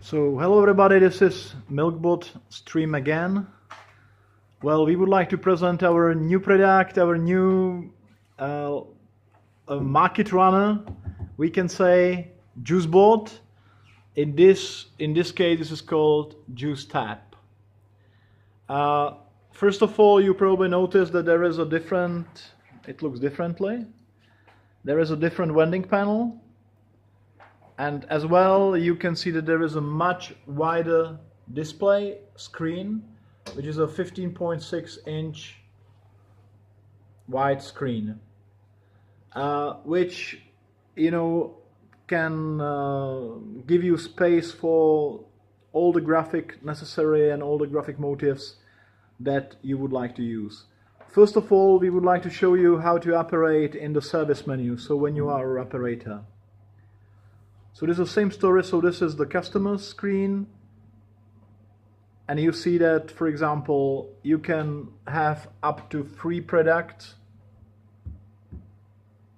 So hello everybody, this is Milkbot stream again. Well, we would like to present our new product, our new market runner. We can say JuiceBot. In this case, this is called JuiceTap. First of all, you probably noticed that there is a different. It looks differently. There is a different vending panel. And as well, you can see that there is a much wider display screen, which is a 15.6-inch wide screen, which can give you space for all the graphic necessary and all the graphic motifs that you would like to use. First of all, we would like to show you how to operate in the service menu. So when you are an operator. So this is the same story. So this is the customer screen, and you see that, for example, you can have up to 3 products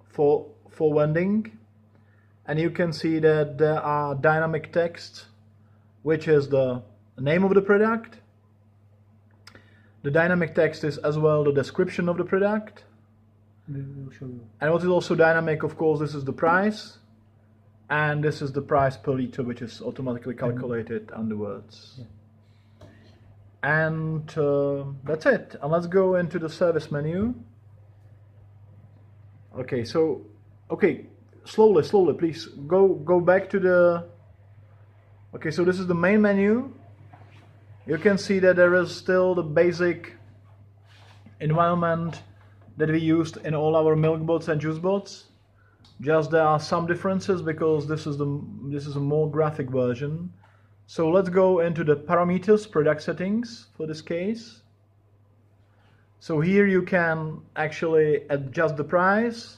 for vending, and you can see that there are dynamic text, which is the name of the product. The dynamic text is as well the description of the product. We'll show you. And what is also dynamic, of course, this is the price. And this is the price per liter, which is automatically calculated underwards. Yeah. And that's it. And let's go into the service menu. Okay, so slowly, please go back to the. Okay, so this is the main menu. You can see that there is still the basic environment that we used in all our Milkbots and JuiceBots. Just there are some differences because this is a more graphic version. So let's go into the parameters, product settings for this case. So here you can actually adjust the price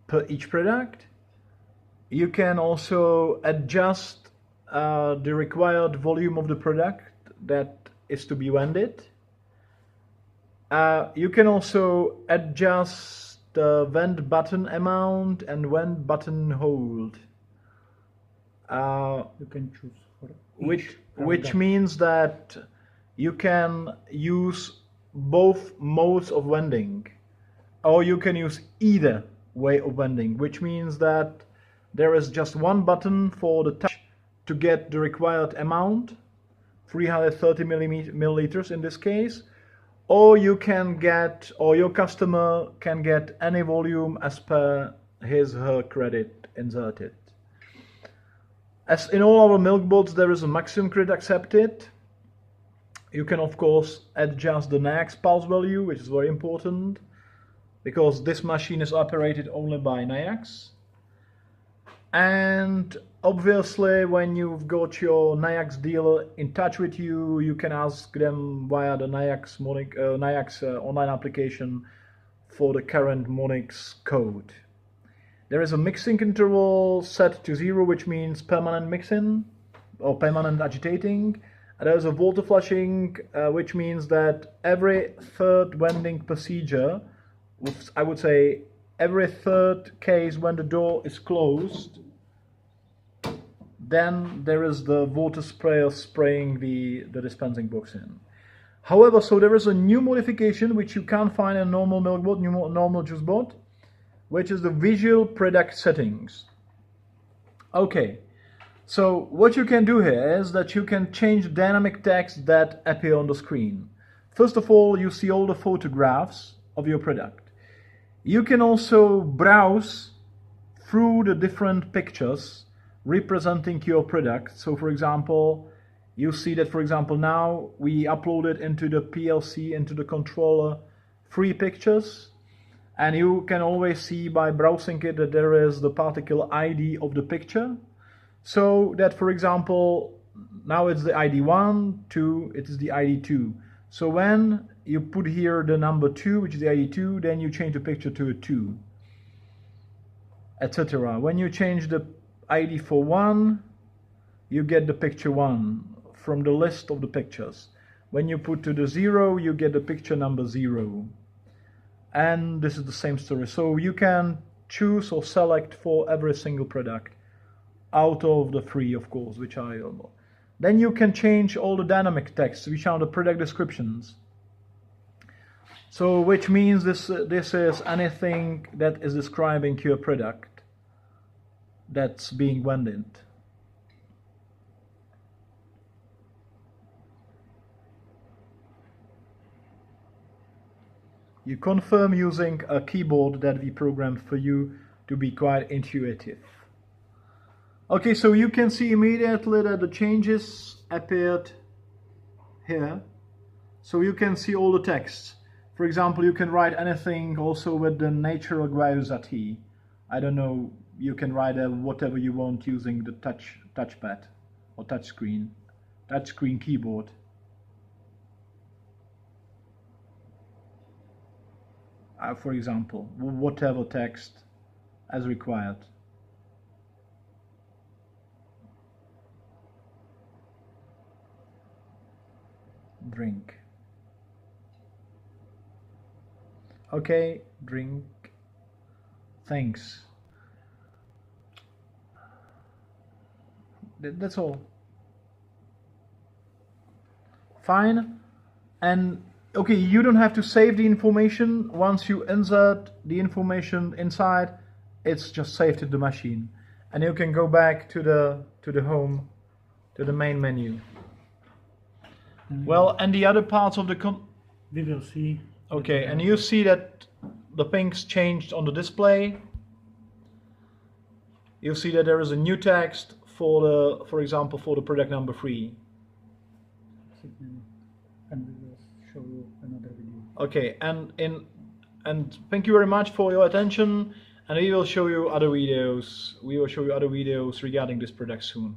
per each product. You can also adjust the required volume of the product that is to be vended. You can also adjust the vend button amount and vend button hold. You can choose for which means that you can use both modes of vending, or you can use either way of vending, which means that there is just one button for the touch to get the required amount, 330 milliliters in this case. Or you can get, or your customer can get any volume as per his/her credit inserted. As in all our Milkbots, there is a maximum credit accepted. You can of course adjust the NAIAX pulse value, which is very important because this machine is operated only by NAIAX. And obviously, when you've got your NAIAX dealer in touch with you, you can ask them via the NAIAX online application for the current Monix code. There is a mixing interval set to 0, which means permanent mixing or permanent agitating. And there is a water flushing, which means that every third vending procedure, I would say every third case when the door is closed, then there is the water sprayer spraying the dispensing box in. However, so there is a new modification which you can't find in normal Milkbot, normal JuiceBot, which is the visual product settings. Okay, so what you can do here is that you can change the dynamic text that appear on the screen. First of all, you see all the photographs of your product. You can also browse through the different pictures representing your product. So for example, you see that, for example, now we uploaded into the PLC, into the controller, 3 pictures, and you can always see by browsing it that there is the particular ID of the picture. So that, for example, now it's the ID 1, 2, it is the ID 2. So when you put here the number 2, which is the ID 2, then you change the picture to a 2, etc. When you change the ID for 1, you get the picture 1 from the list of the pictures. When you put to the 0, you get the picture number 0. And this is the same story. So you can choose or select for every single product out of the three, of course, which are available. Then you can change all the dynamic text, which are the product descriptions. So, which means this is anything that is describing your product that's being vended. You confirm using a keyboard that we programmed for you to be quite intuitive. Okay, so you can see immediately that the changes appeared here. So you can see all the texts. For example, you can write anything also with the natural Guayuzati. I don't know, you can write whatever you want using the touchpad or touchscreen keyboard. For example, whatever text as required. Drink. Okay, drink. Thanks. That's all. Fine. And okay, you don't have to save the information. Once you insert the information inside, it's just saved to the machine, and you can go back to the home, to the main menu. Well, and the other parts of the we will see. Okay, and you see that the things changed on the display. You see that there is a new text for example, for the product number 3. And we will show you another video. Okay, and thank you very much for your attention, and we will show you other videos. We will show you other videos regarding this product soon.